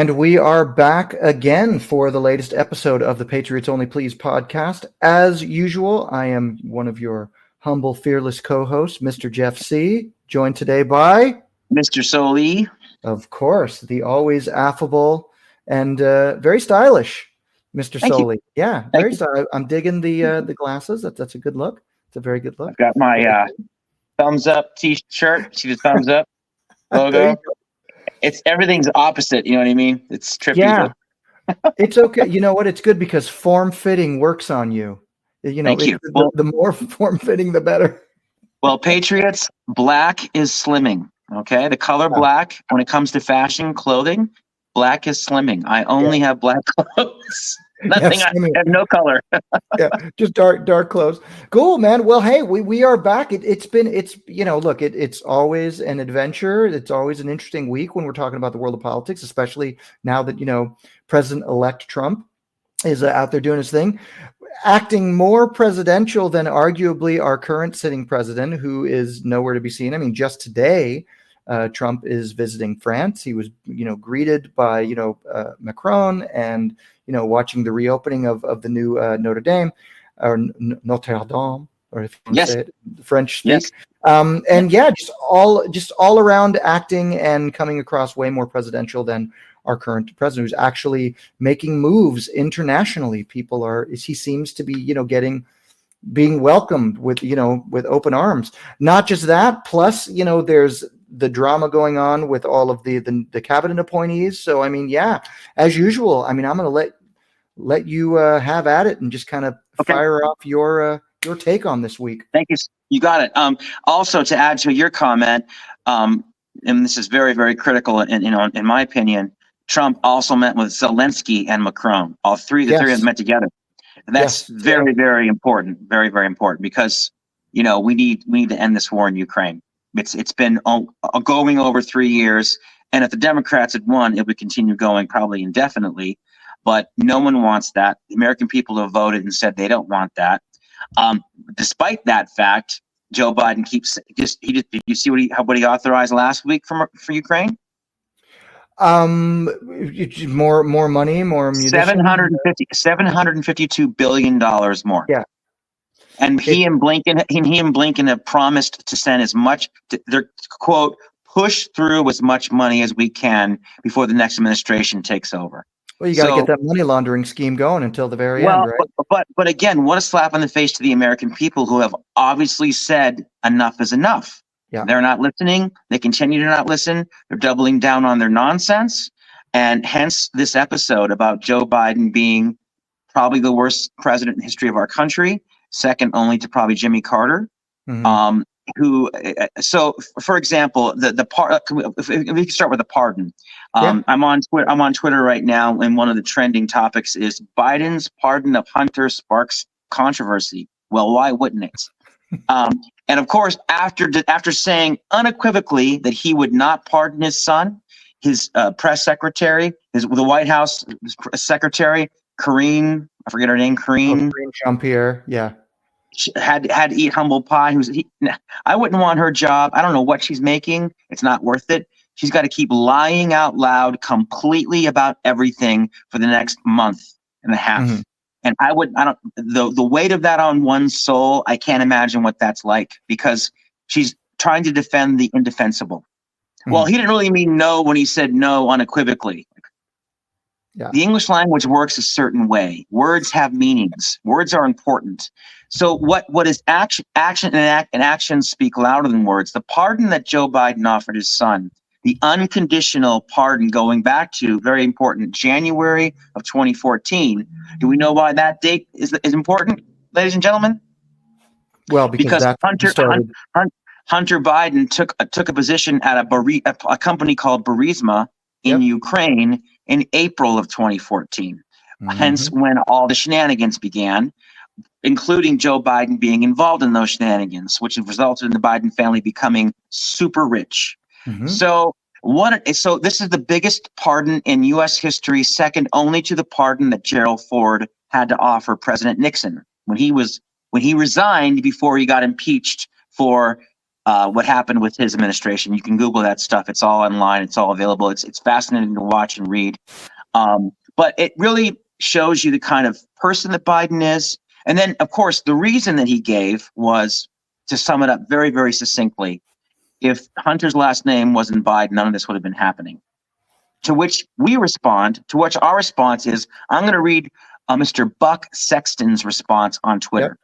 And we are back again for the latest episode of the Patriots Only Please podcast. As usual, I am one of your humble, fearless co-hosts, Mr. Jeff C., joined today by... Mr. Soli. Of course, the always affable and very stylish Mr. Soli. Yeah, very stylish. I'm digging the glasses. That's a good look. It's a very good look. I've got my thumbs up t-shirt. See the thumbs up logo? Everything's opposite, you know what I mean? It's trippy. Yeah. It's okay. You know what? It's good because form-fitting works on you. Thank you. The more form-fitting, the better. Well, Patriots, black is slimming, okay? The color black, when it comes to fashion, clothing, black is slimming. I only have black clothes. Nothing. I have no color. Yeah, just dark clothes. Cool, man. Well, hey, we are back. It's always an adventure. It's always an interesting week when we're talking about the world of politics, especially now that President-elect Trump is out there doing his thing, acting more presidential than arguably our current sitting president, who is nowhere to be seen. I mean, just today, Trump is visiting France. He was, greeted by, Macron and, watching the reopening of the new Notre Dame or Notre Dame, or if you want to say it, French speak. Yes. And yeah, just all around acting and coming across way more presidential than our current president, who's actually making moves internationally. He seems to be, being welcomed with open arms. Not just that, plus, there's the drama going on with all of the cabinet appointees. So, I mean, yeah, as usual, I mean, I'm going to let you have at it and just kind of fire off your take on this week. Thank you. You got it. Also, to add to your comment, and this is very, very critical, in my opinion, Trump also met with Zelensky and Macron. All three, the three of them met together. And that's very, very important. Very, very important because, we need to end this war in Ukraine. It's been going over 3 years, and if the Democrats had won, it would continue going probably indefinitely. But no one wants that. The American people have voted and said they don't want that. Despite that fact, Joe Biden keeps did you see what he authorized last week for Ukraine? More money, more munitions. $752 billion more. Yeah. And he and Blinken have promised to send as much, they're, quote, push through as much money as we can before the next administration takes over. Well, you got to get that money laundering scheme going until the very end, right? But again, what a slap on the face to the American people who have obviously said enough is enough. Yeah. They're not listening. They continue to not listen. They're doubling down on their nonsense. And hence this episode about Joe Biden being probably the worst president in the history of our country, second only to probably Jimmy Carter. Mm-hmm. So for example, if we can start with the pardon. I'm on Twitter right now, and one of the trending topics is Biden's pardon of Hunter sparks controversy. Well, why wouldn't it? And of course, after saying unequivocally that he would not pardon his son, his press secretary, the White House secretary, Karine, I forget her name, Karine Jean-Pierre, had to eat humble pie. I wouldn't want her job. I don't know what she's making. It's not worth it. She's got to keep lying out loud completely about everything for the next month and a half. Mm-hmm. And the weight of that on one's soul, I can't imagine what that's like, because she's trying to defend the indefensible. Mm-hmm. Well, he didn't really mean no when he said no unequivocally. Yeah. The English language works a certain way. Words have meanings. Words are important. So what is action and actions speak louder than words. The pardon that Joe Biden offered his son, the unconditional pardon going back to, very important, January of 2014. Do we know why that date is important, ladies and gentlemen? Well, because Hunter Biden took a position at a company called Burisma in Ukraine in April of 2014. Mm-hmm. Hence when all the shenanigans began, including Joe Biden being involved in those shenanigans, which have resulted in the Biden family becoming super rich. Mm-hmm. So this is the biggest pardon in U.S. history, second only to the pardon that Gerald Ford had to offer President Nixon when he resigned before he got impeached for what happened with his administration. You can Google that stuff. It's all online. It's all available. It's fascinating to watch and read. But it really shows you the kind of person that Biden is. And then, of course, the reason that he gave was, to sum it up very, very succinctly, if Hunter's last name wasn't Biden, none of this would have been happening. To which we respond, to which our response is, I'm going to read Mr. Buck Sexton's response on Twitter.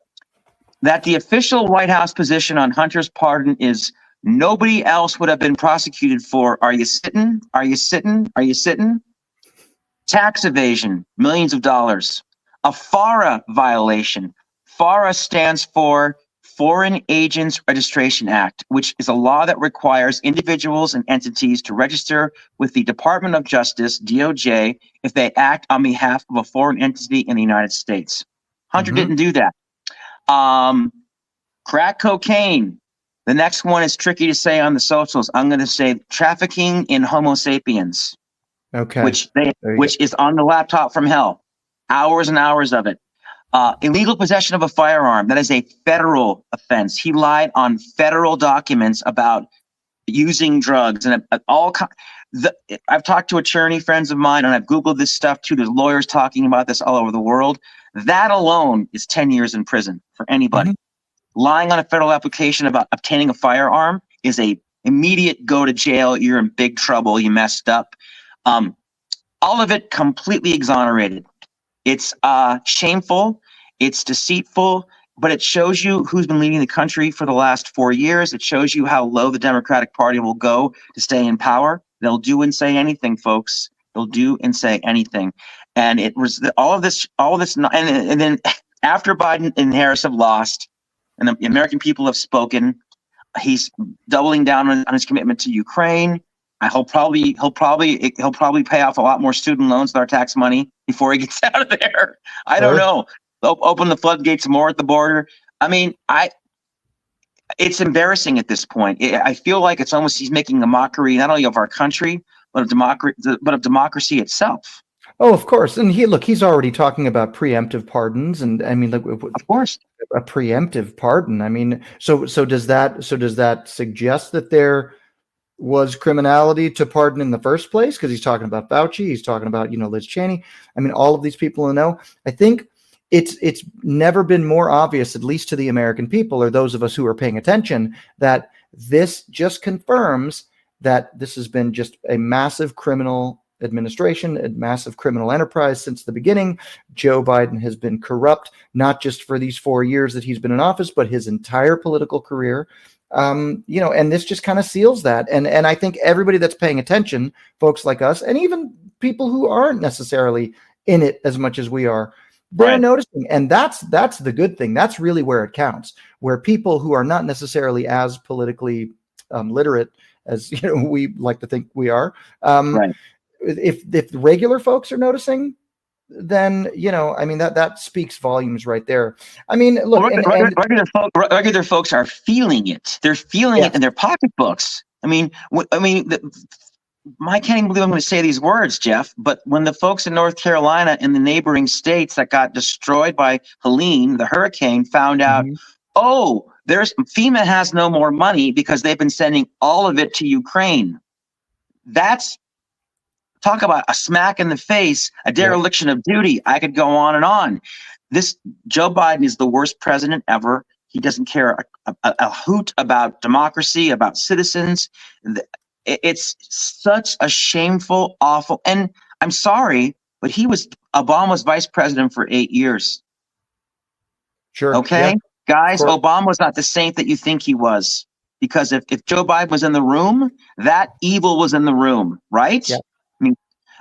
That the official White House position on Hunter's pardon is nobody else would have been prosecuted for. Are you sitting? Are you sitting? Are you sitting? Tax evasion, millions of dollars. A FARA violation. FARA stands for Foreign Agents Registration Act, which is a law that requires individuals and entities to register with the Department of Justice, DOJ, if they act on behalf of a foreign entity in the United States. Hunter didn't do that. Crack cocaine. The next one is tricky to say on the socials. I'm going to say trafficking in Homo sapiens. Okay. Which is on the laptop from hell. Hours and hours of it. Illegal possession of a firearm. That is a federal offense. He lied on federal documents about using drugs and I've talked to attorney friends of mine, and I've Googled this stuff too. There's lawyers talking about this all over the world. That alone is 10 years in prison for anybody. Lying on a federal application about obtaining a firearm is a immediate go to jail. You're in big trouble. You messed up. All of it completely exonerated. It's shameful. It's deceitful, but it shows you who's been leading the country for the last 4 years. It shows you how low the Democratic Party will go to stay in power. They'll do and say anything, folks. They'll do and say anything. And it was all of this, and then after Biden and Harris have lost, and the American people have spoken, he's doubling down on his commitment to Ukraine. He'll probably pay off a lot more student loans with our tax money before he gets out of there. I don't know. They'll open the floodgates more at the border. I mean, it's embarrassing at this point. I feel like it's almost he's making a mockery not only of our country but of democracy itself. Oh, of course. And he's already talking about preemptive pardons, and I mean, of course, a preemptive pardon. I mean, so does that suggest that there was criminality to pardon in the first place? Because he's talking about Fauci, he's talking about Liz Cheney. I mean, all of these people who know. I think it's never been more obvious, at least to the American people or those of us who are paying attention, that this just confirms that this has been just a massive criminal administration, a massive criminal enterprise since the beginning. Joe Biden has been corrupt, not just for these 4 years that he's been in office, but his entire political career. And this just kind of seals that. And I think everybody that's paying attention, folks like us, and even people who aren't necessarily in it as much as we are, they're noticing. And that's the good thing. That's really where it counts, where people who are not necessarily as politically literate as we like to think we are. If regular folks are noticing, then I mean that speaks volumes right there. I mean, look, regular folks are feeling it. They're feeling it in their pocketbooks. I can't even believe I'm going to say these words, Jeff. But when the folks in North Carolina and the neighboring states that got destroyed by Helene, the hurricane, found out, FEMA has no more money because they've been sending all of it to Ukraine. That's talk about a smack in the face, a dereliction of duty. I could go on and on. This Joe Biden is the worst president ever. He doesn't care a hoot about democracy, about citizens. It's such a shameful, awful, and I'm sorry, but he was Obama's vice president for 8 years. Sure. Okay, guys, Obama was not the saint that you think he was. Because if Joe Biden was in the room, that evil was in the room, right? Yeah. I mean,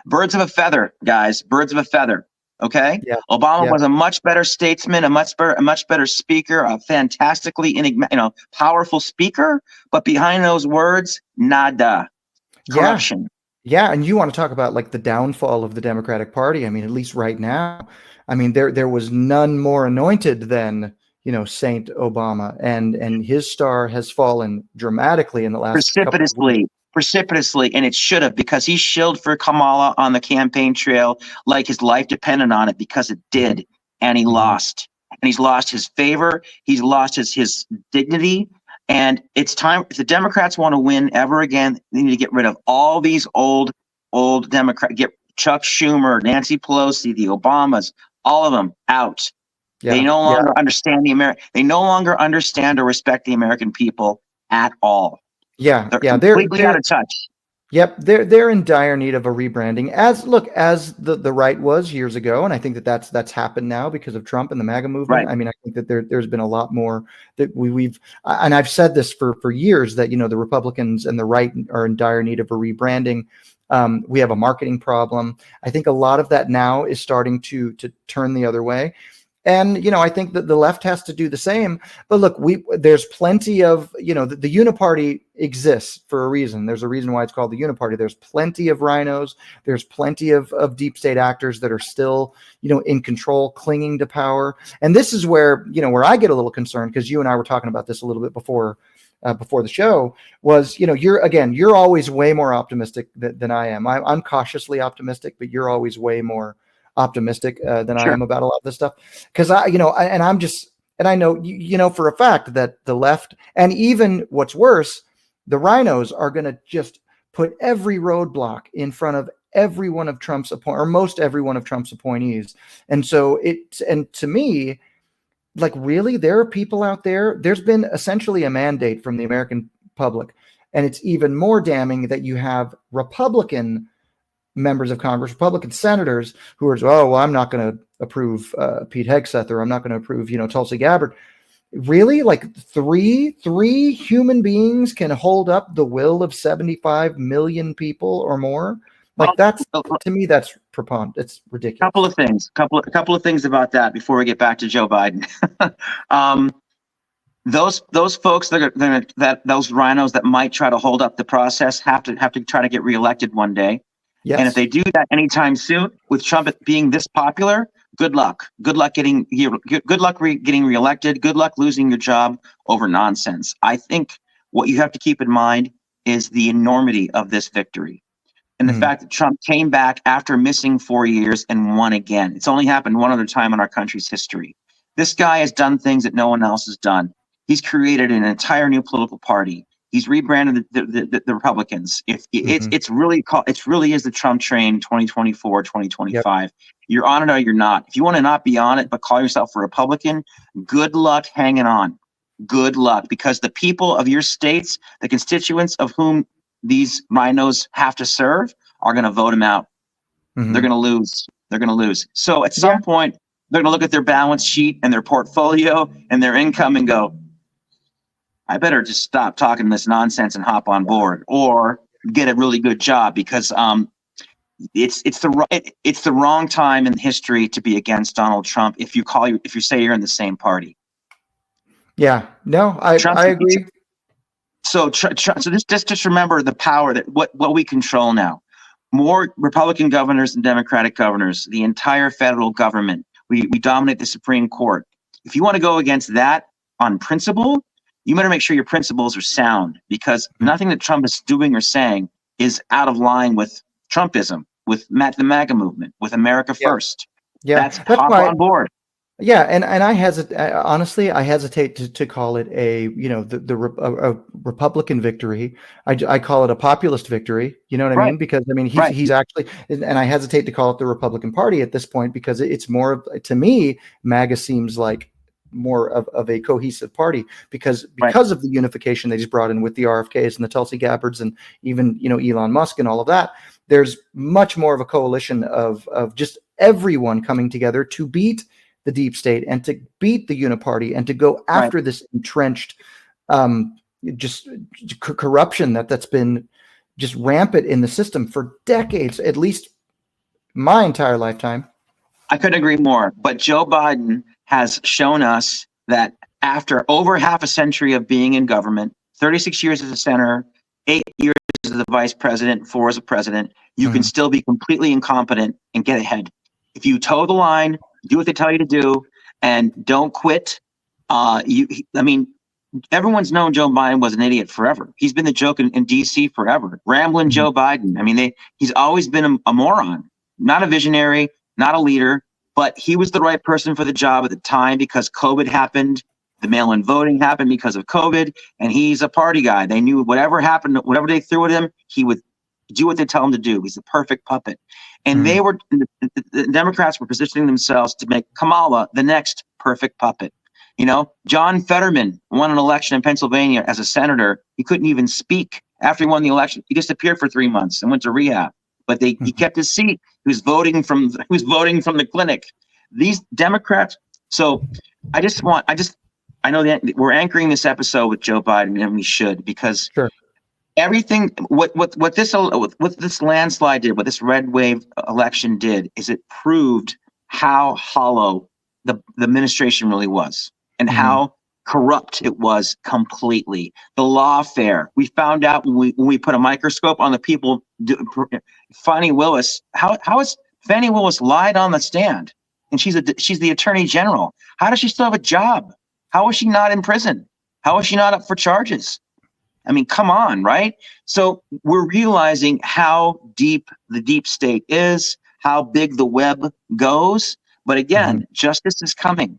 birds of a feather, guys, birds of a feather. Okay. Yeah. Obama was a much better statesman, a much better speaker, a fantastically powerful speaker. But behind those words, nada. Corruption. Yeah, and you want to talk about like the downfall of the Democratic Party? I mean, at least right now, I mean, there was none more anointed than Saint Obama, and his star has fallen dramatically in the last precipitously, and it should have, because he shilled for Kamala on the campaign trail like his life depended on it, because it did, and he lost, and he's lost his favor, he's lost his dignity, And it's time, if the Democrats want to win ever again, they need to get rid of all these old Democrats. Get Chuck Schumer, Nancy Pelosi, the Obamas, all of them out. Yeah, they no longer understand they no longer understand or respect the American people at all. Yeah, They're yeah, completely out of touch. Yep, they're in dire need of a rebranding, as the right was years ago, and I think that's happened now because of Trump and the MAGA movement. Right. I mean, I think that there's been a lot more that we've, and I've said this for years, that the Republicans and the right are in dire need of a rebranding. We have a marketing problem. I think a lot of that now is starting to turn the other way. And, I think that the left has to do the same. But look, there's plenty of, the uniparty exists for a reason. There's a reason why it's called the uniparty. There's plenty of rhinos. There's plenty of deep state actors that are still, in control, clinging to power. And this is where, where I get a little concerned, because you and I were talking about this a little bit before the show, was, you're always way more optimistic than I am. I'm cautiously optimistic, but you're always way more optimistic than Sure. I am about a lot of this stuff, because I know for a fact that the left, and even what's worse, the rhinos, are going to just put every roadblock in front of every one of Trump's most every one of Trump's appointees. And so to me, like, really, there are people out there. There's been essentially a mandate from the American public, and it's even more damning that you have Republican members of Congress, Republican senators, who are, oh, well, I'm not going to approve Pete Hegseth, or I'm not going to approve, Tulsi Gabbard. Really? Like three human beings can hold up the will of 75 million people or more? Like, that's, to me, that's preposterous. It's ridiculous. Couple of things about that before we get back to Joe Biden. Those folks those rhinos that might try to hold up the process have to try to get reelected one day. Yes. And if they do that anytime soon, with Trump being this popular, good luck. Good luck getting reelected. Good luck losing your job over nonsense. I think what you have to keep in mind is the enormity of this victory, and the fact that Trump came back after missing 4 years and won again. It's only happened one other time in our country's history. This guy has done things that no one else has done. He's created an entire new political party. He's rebranded the Republicans. It's really is the Trump train 2024, 2025. Yep. You're on it or you're not. If you want to not be on it, but call yourself a Republican, good luck hanging on. Good luck, because the people of your states, the constituents of whom these rhinos have to serve, are going to vote him out. They're going to lose. So at some point, they're going to look at their balance sheet and their portfolio and their income and go, I better just stop talking this nonsense and hop on board, or get a really good job, because it's the wrong time in history to be against Donald Trump if you say you're in the same party. Yeah, no, I agree. So just remember the power that what we control now. More Republican governors than Democratic governors. The entire federal government. We dominate the Supreme Court. If you want to go against that on principle, you better make sure your principles are sound, because nothing that Trump is doing or saying is out of line with Trumpism, with the MAGA movement, with America First. Yeah, that's hop on board. Yeah, and I hesitate to call it a Republican victory. I call it a populist victory. You know what I mean? Because he's actually, and I hesitate to call it the Republican Party at this point, because it's more, to me, MAGA seems like more of a cohesive party, because of the unification that he's brought in with the RFKs and the Tulsi Gabbards and even Elon Musk and all of that. There's much more of a coalition of just everyone coming together to beat the deep state and to beat the uniparty and to go after this entrenched corruption that's been just rampant in the system for decades, at least my entire lifetime. I couldn't agree more. But Joe Biden has shown us that after over half a century of being in government, 36 years as a senator, 8 years as the vice president, 4 as a president, you can still be completely incompetent and get ahead. If you toe the line, do what they tell you to do, and don't quit. Everyone's known Joe Biden was an idiot forever. He's been the joke in DC forever. Rambling Joe Biden. He's always been a moron, not a visionary, not a leader, but he was the right person for the job at the time, because COVID happened The mail-in voting happened because of COVID, and he's a party guy. They knew whatever happened, whatever they threw at him, he would do what they tell him to do. He's the perfect puppet. And the Democrats were positioning themselves to make Kamala the next perfect puppet. You know, John Fetterman won an election in Pennsylvania as a senator. He couldn't even speak after he won the election. He disappeared for 3 months and went to rehab. But he kept his seat. He was voting from the clinic. These Democrats. So I know that we're anchoring this episode with Joe Biden, and we should, because everything what this landslide did, what this red wave election did, is it proved how hollow the administration really was, and how corrupt it was completely. The lawfare. We found out when we put a microscope on the people. Fannie Willis. How is Fannie Willis lied on the stand, and she's the attorney general? How does she still have a job? How is she not in prison? How is she not up for charges? I mean, come on, right? So we're realizing how deep the deep state is, how big the web goes. But again, justice is coming.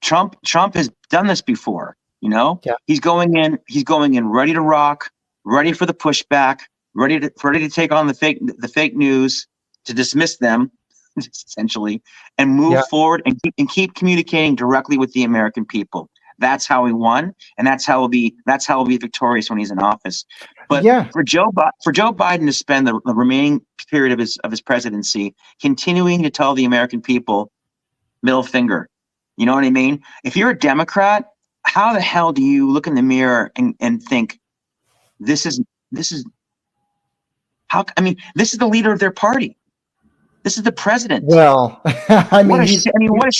Trump has done this before, you know? Yeah. He's going in ready to rock, ready for the pushback, ready to take on the fake news, to dismiss them, essentially, and move forward and keep communicating directly with the American people. That's how he won, and that's how he'll be victorious when he's in office. But for Joe Biden to spend the remaining period of his presidency continuing to tell the American people middle finger, you know what I mean? If you're a Democrat, how the hell do you look in the mirror and think this is how? I mean, this is the leader of their party. This is the president. Well, what a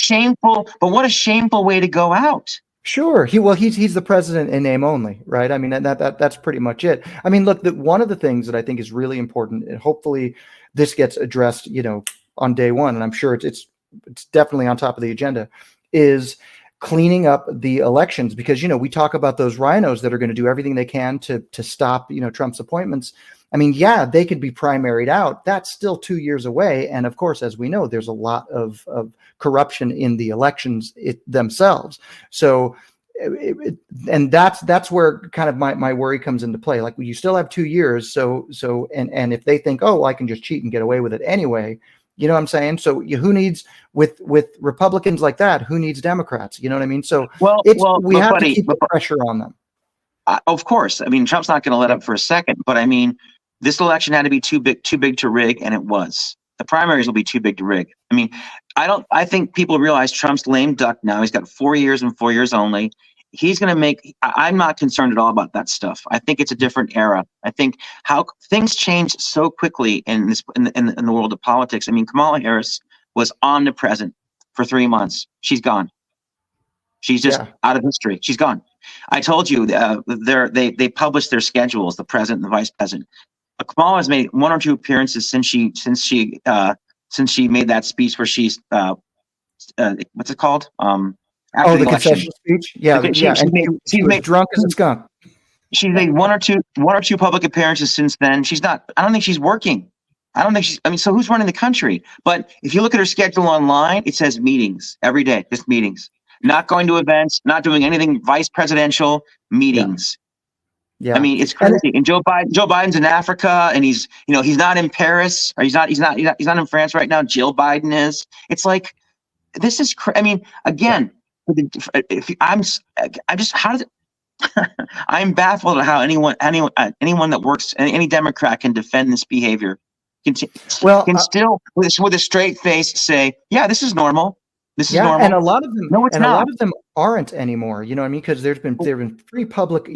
shameful way to go out. Sure. He's the president in name only, right? I mean, that's pretty much it. I mean, look, one of the things that I think is really important, and hopefully this gets addressed, you know, on day one, and I'm sure it's definitely on top of the agenda, is cleaning up the elections, because, you know, we talk about those rhinos that are going to do everything they can to stop, you know, Trump's appointments. I mean, yeah, they could be primaried out. That's still 2 years away. And of course, as we know, there's a lot of corruption in the elections themselves. So, and that's where kind of my worry comes into play. Like, you still have 2 years. So if they think, oh, well, I can just cheat and get away with it anyway, you know what I'm saying? So who needs, with Republicans like that, who needs Democrats? You know what I mean? So we have to keep the pressure on them. Of course. I mean, Trump's not going to let up for a second, but I mean, this election had to be too big to rig, and it was. The primaries will be too big to rig. I mean, I think people realize Trump's lame duck now. He's got 4 years and 4 years only. He's going to make, I'm not concerned at all about that stuff. I think it's a different era. I think how things change so quickly in the world of politics. I mean, Kamala Harris was omnipresent for 3 months. She's gone. She's just out of history. She's gone. I told you, they published their schedules, the president and the vice president. Kamala has made 1 or 2 appearances since she made that speech where she's what's it called? After the concession speech. Yeah, she was drunk as a skunk. She's made one or two public appearances since then. She's not. I don't think she's working. I don't think she's. I mean, so who's running the country? But if you look at her schedule online, it says meetings every day, just meetings. Not going to events, not doing anything vice presidential, meetings. Yeah. I mean, it's crazy. And Joe Biden's in Africa, and he's not in Paris, or he's not in France right now. Jill Biden is. It's like, this is I mean, again, I'm baffled at how anyone that works, any Democrat can defend this behavior. Can still with a straight face say, yeah, this is normal. This is normal. And a lot of them, a lot of them aren't anymore. You know what I mean? Because there have been 3 public,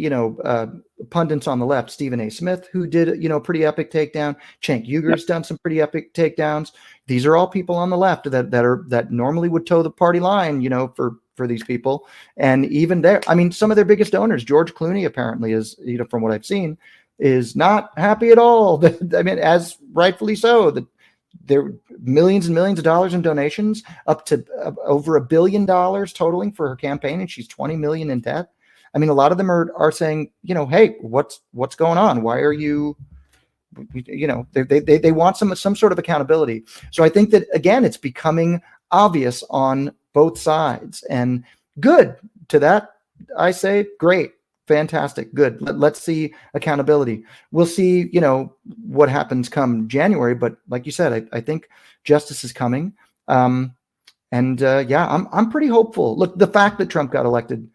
pundits on the left. Stephen A. Smith, who did, a pretty epic takedown. Cenk Uygur's done some pretty epic takedowns. These are all people on the left that normally would toe the party line, for these people. And even there, I mean, some of their biggest donors, George Clooney, apparently is, from what I've seen, is not happy at all. I mean, as rightfully so. There are millions and millions of dollars in donations, up to over $1 billion totaling for her campaign, and she's 20 million in debt. I mean, a lot of them are saying, hey, what's going on? Why are you, they want some sort of accountability. So I think that, again, it's becoming obvious on both sides, and good to that I say great, fantastic, good. Let's see accountability. We'll see, what happens come January. But like you said, I think justice is coming. I'm pretty hopeful. Look, the fact that Trump got elected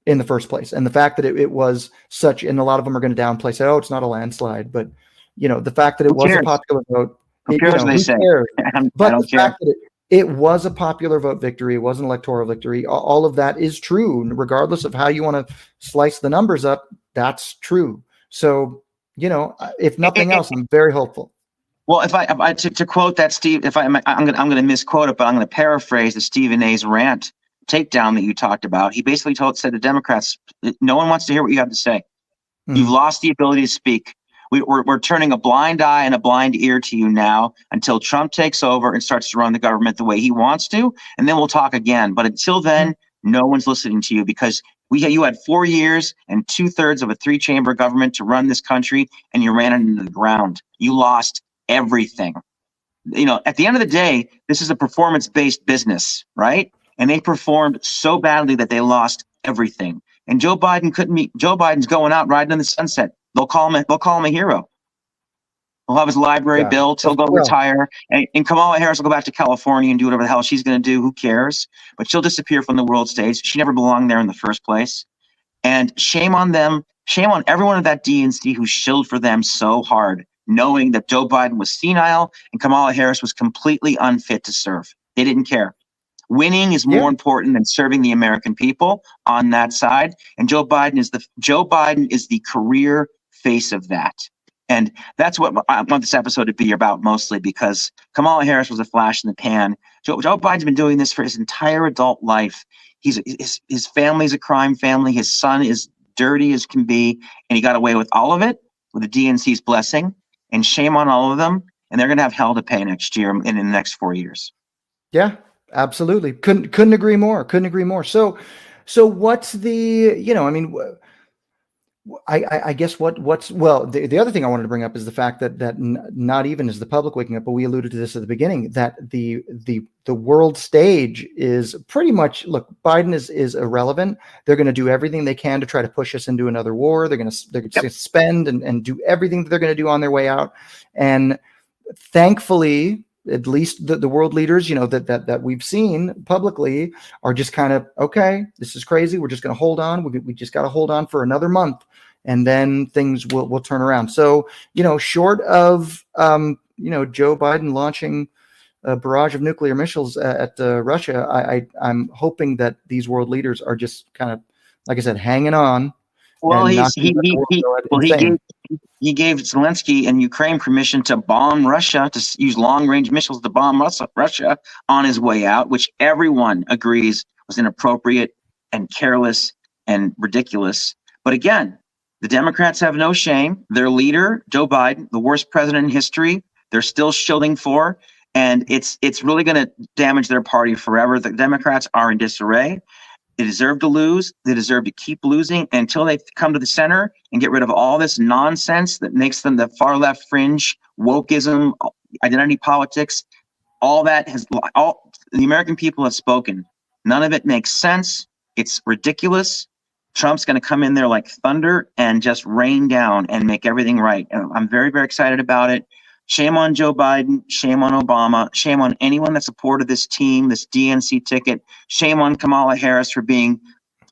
in the first place, and the fact that it was such, and a lot of them are going to downplay, say, oh, it's not a landslide, but the fact that it was a popular vote, Who cares what they say? I but don't the care. fact that it was a popular vote victory, it was an electoral victory, all of that is true, regardless of how you want to slice the numbers up. That's true. So, if nothing else, I'm very hopeful. Well, if I to quote that Steve, I'm going to misquote it, but I'm going to paraphrase the Stephen A's rant takedown that you talked about. He basically said the Democrats, no one wants to hear what you have to say. You've lost the ability to speak. We're turning a blind eye and a blind ear to you now until Trump takes over and starts to run the government the way he wants to, and then we'll talk again. But until then, no one's listening to you, because you had 4 years and 2/3 of a 3-chamber government to run this country, and you ran it into the ground. You lost everything. At the end of the day, this is a performance-based business, right? And they performed so badly that they lost everything. And Joe Biden's going out riding in the sunset. They'll call him a hero. He'll have his library built. He'll go retire. And Kamala Harris will go back to California and do whatever the hell she's going to do. Who cares? But she'll disappear from the world stage. She never belonged there in the first place. And shame on them. Shame on everyone at that DNC who shilled for them so hard, knowing that Joe Biden was senile and Kamala Harris was completely unfit to serve. They didn't care. Winning is more important than serving the American people on that side. And Joe Biden is the career face of that. And that's what I want this episode to be about mostly, because Kamala Harris was a flash in the pan. Joe Biden's been doing this for his entire adult life. His family's a crime family. His son is dirty as can be, and he got away with all of it with the DNC's blessing. And shame on all of them. And they're going to have hell to pay next year and in the next 4 years. Yeah, absolutely. Couldn't agree more. So what's the, I guess the other thing I wanted to bring up is the fact that not even is the public waking up, but we alluded to this at the beginning, that the world stage is pretty much, look, Biden is irrelevant. They're going to do everything they can to try to push us into another war. They're going to spend and do everything that they're going to do on their way out. And thankfully, at least the world leaders, that we've seen publicly are just kind of, okay, this is crazy. We're just going to hold on. We just got to hold on for another month, and then things will turn around. So, short of, Joe Biden launching a barrage of nuclear missiles at Russia, I'm hoping that these world leaders are just kind of, like I said, hanging on. Well, he gave Zelensky and Ukraine permission to bomb Russia, to use long-range missiles to bomb Russia on his way out, which everyone agrees was inappropriate and careless and ridiculous. But again, the Democrats have no shame. Their leader, Joe Biden, the worst president in history, they're still shielding for, and it's really going to damage their party forever. The Democrats are in disarray. They deserve to lose. They deserve to keep losing until they come to the center and get rid of all this nonsense that makes them the far left fringe, wokeism, identity politics. All the American people have spoken. None of it makes sense. It's ridiculous. Trump's going to come in there like thunder and just rain down and make everything right. And I'm very, very excited about it. Shame on Joe Biden. Shame on Obama. Shame on anyone that supported this team, this DNC ticket. Shame on Kamala Harris for being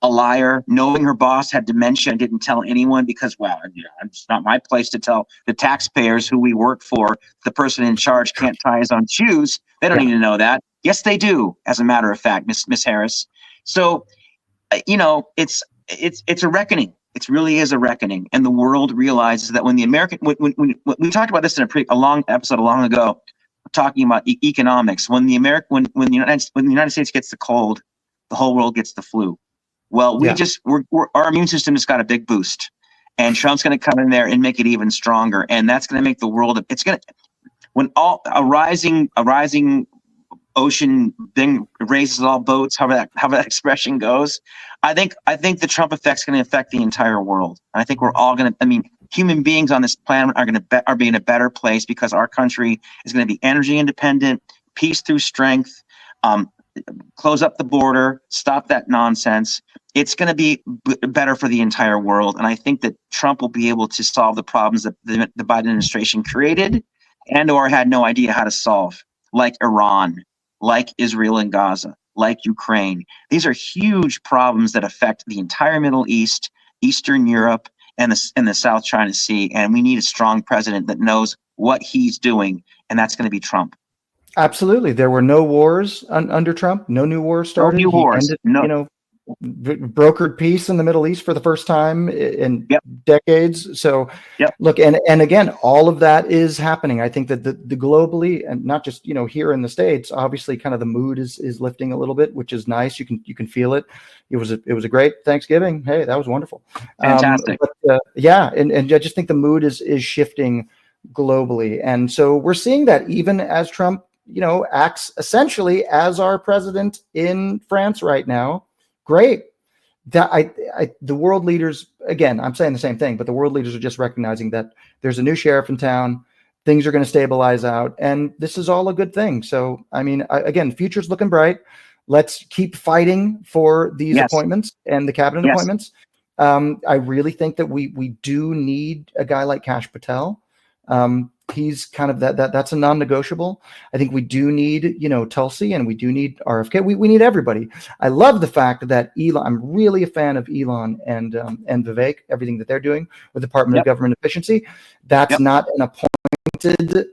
a liar, knowing her boss had dementia and didn't tell anyone because, well, it's not my place to tell the taxpayers who we work for. The person in charge can't tie his own shoes. They don't need to know that. Yes, they do, as a matter of fact, Miss Harris. So, it's a reckoning. It really is a reckoning, and the world realizes that when we talked about this in a long episode long ago, talking about economics. When the United States gets the cold, the whole world gets the flu. Well, our immune system just got a big boost, and Trump's going to come in there and make it even stronger, and that's going to make the world. When a rising ocean thing raises all boats, however that expression goes. I think the Trump effect's going to affect the entire world. I think we're all going to. Human beings on this planet are being a better place because our country is going to be energy independent, peace through strength, close up the border, stop that nonsense. it's going to be better for the entire world. And I think that Trump will be able to solve the problems that the Biden administration created and or had no idea how to solve, like Iran, like Israel and Gaza, like Ukraine. These are huge problems that affect the entire Middle East, Eastern Europe, and the South China Sea. And we need a strong president that knows what he's doing, and that's going to be Trump. Absolutely. There were no wars under Trump. No new wars started. No new wars. Ended, No. Brokered peace in the Middle East for the first time in decades. So look, and again, all of that is happening. I think that the globally, and not just, here in the States, obviously kind of the mood is lifting a little bit, which is nice. You can feel it. It was a great Thanksgiving. Hey, that was wonderful. Fantastic. And I just think the mood is shifting globally. And so we're seeing that even as Trump, acts essentially as our president in France right now. Great. That the world leaders, again, I'm saying the same thing, but the world leaders are just recognizing that there's a new sheriff in town. Things are going to stabilize out, and this is all a good thing. So, I mean, again, future's looking bright. Let's keep fighting for these appointments and the cabinet appointments. I really think that we do need a guy like Kash Patel. He's kind of that's a non-negotiable. I think we do need, Tulsi, and we do need RFK. We need everybody. I love the fact that Elon, I'm really a fan of Elon and Vivek, everything that they're doing with the Department of Government Efficiency. That's not an appointed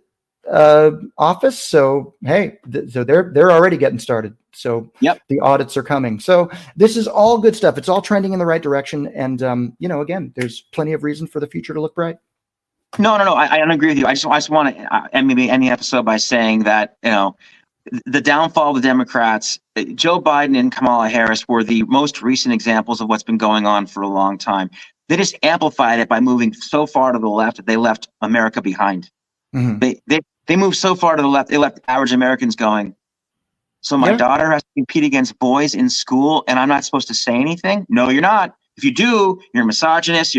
office. So, hey, so they're already getting started. So the audits are coming. So this is all good stuff. It's all trending in the right direction. And, again, there's plenty of reason for the future to look bright. No. I don't agree with you. I just want to end maybe any episode by saying that, the downfall of the Democrats, Joe Biden and Kamala Harris were the most recent examples of what's been going on for a long time. They just amplified it by moving so far to the left that they left America behind. Mm-hmm. They moved so far to the left, they left average Americans going, so my daughter has to compete against boys in school and I'm not supposed to say anything? No, you're not. If you do, you're a misogynist.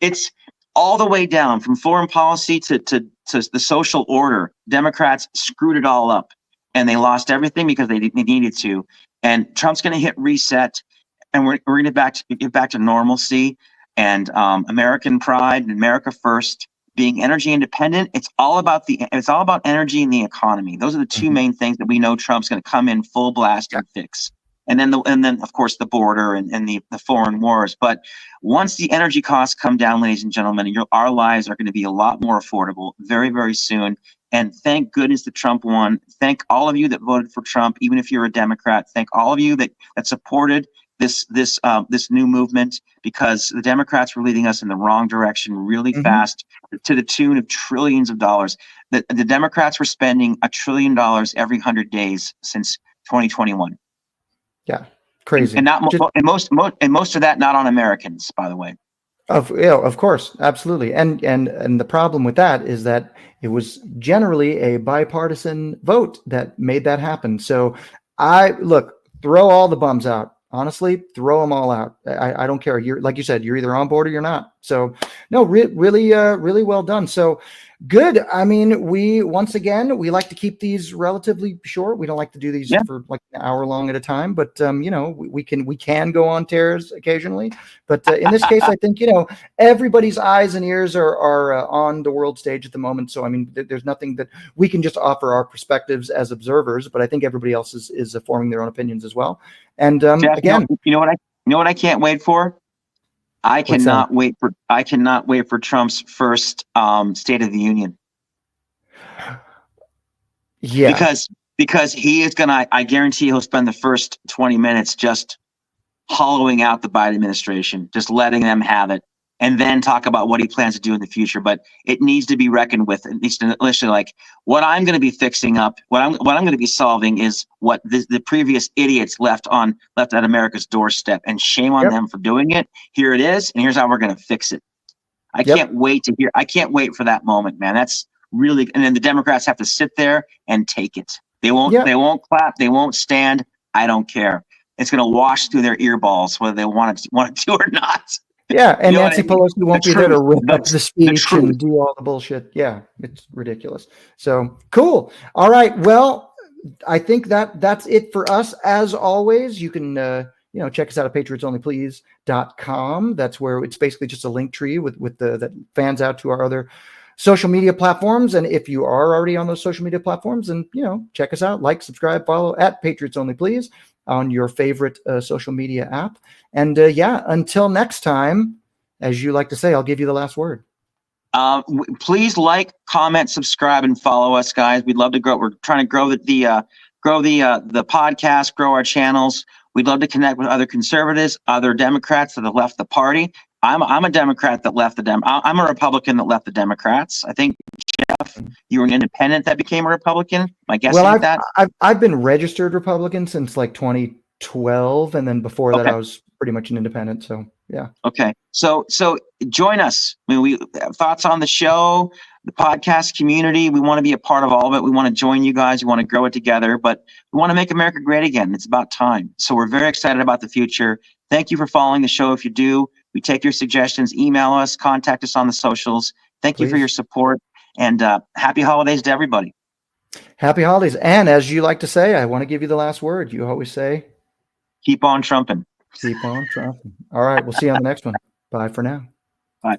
It's all the way down from foreign policy to the social order. Democrats screwed it all up, and they lost everything because they needed to. And Trump's going to hit reset, and we're going to get back to normalcy and American pride and America first. Being energy independent, it's all about energy and the economy. Those are the two main things that we know Trump's going to come in full blast and fix. And then of course the border and the foreign wars. But once the energy costs come down, ladies and gentlemen, our lives are going to be a lot more affordable very, very soon. And thank goodness that Trump won. Thank all of you that voted for Trump, even if you're a Democrat. Thank all of you that supported this new movement, because the Democrats were leading us in the wrong direction really fast, to the tune of trillions of dollars. The Democrats were spending $1 trillion every 100 days since 2021. Yeah, crazy. And most of that not on Americans, by the way. Of course, absolutely. And the problem with that is that it was generally a bipartisan vote that made that happen. So throw all the bums out. Honestly, throw them all out. I don't care. You're, like you said, you're either on board or you're not. So no, really well done. So good. I mean, we like to keep these relatively short. We don't like to do these for like an hour long at a time, but we can go on tears occasionally. But in this case, I think, everybody's eyes and ears are on the world stage at the moment. So, I mean, there's nothing that we can just offer our perspectives as observers, but I think everybody else is forming their own opinions as well. And Jeff, again, you know what I can't wait for? I cannot wait for Trump's first State of the Union. Yeah, because he is gonna. I guarantee he'll spend the first 20 minutes just hollowing out the Biden administration, just letting them have it, and then talk about what he plans to do in the future. But it needs to be reckoned with. It needs to literally, like, what I'm going to be fixing up, what I'm going to be solving is what the previous idiots left at America's doorstep, and shame on them for doing it. Here it is, and here's how we're going to fix it. I can't wait for that moment, man. That's really, and then the Democrats have to sit there and take it. They won't clap, they won't stand. I don't care. It's going to wash through their earballs whether they want to do or not. Yeah, and Nancy Pelosi won't be there to rip up the speech and do all the bullshit. Yeah, it's ridiculous. So cool. All right. Well, I think that's it for us. As always, you can check us out at patriotsonlyplease.com. That's where it's basically just a link tree with that fans out to our other social media platforms. And if you are already on those social media platforms, then check us out, like, subscribe, follow at Patriots Only Please on your favorite social media app. And until next time, as you like to say, I'll give you the last word. Please like, comment, subscribe, and follow us, guys. We'd love to grow. We're trying to grow the podcast, grow our channels. We'd love to connect with other conservatives, other Democrats that have left the party. I'm a Democrat that left I'm a Republican that left the Democrats. I think, Jeff, you were an independent that became a Republican. My guess is that. I've been registered Republican since like 2012, and then before that, I was pretty much an independent. So yeah. Okay. So join us. We thoughts on the show, the podcast community. We want to be a part of all of it. We want to join you guys. We want to grow it together, but we want to make America great again. It's about time. So we're very excited about the future. Thank you for following the show. If you do, we take your suggestions, email us, contact us on the socials. Thank you for your support, and happy holidays to everybody. Happy holidays. And as you like to say, I want to give you the last word. You always say, keep on trumping. Keep on trumping. All right. We'll see you on the next one. Bye for now. Bye.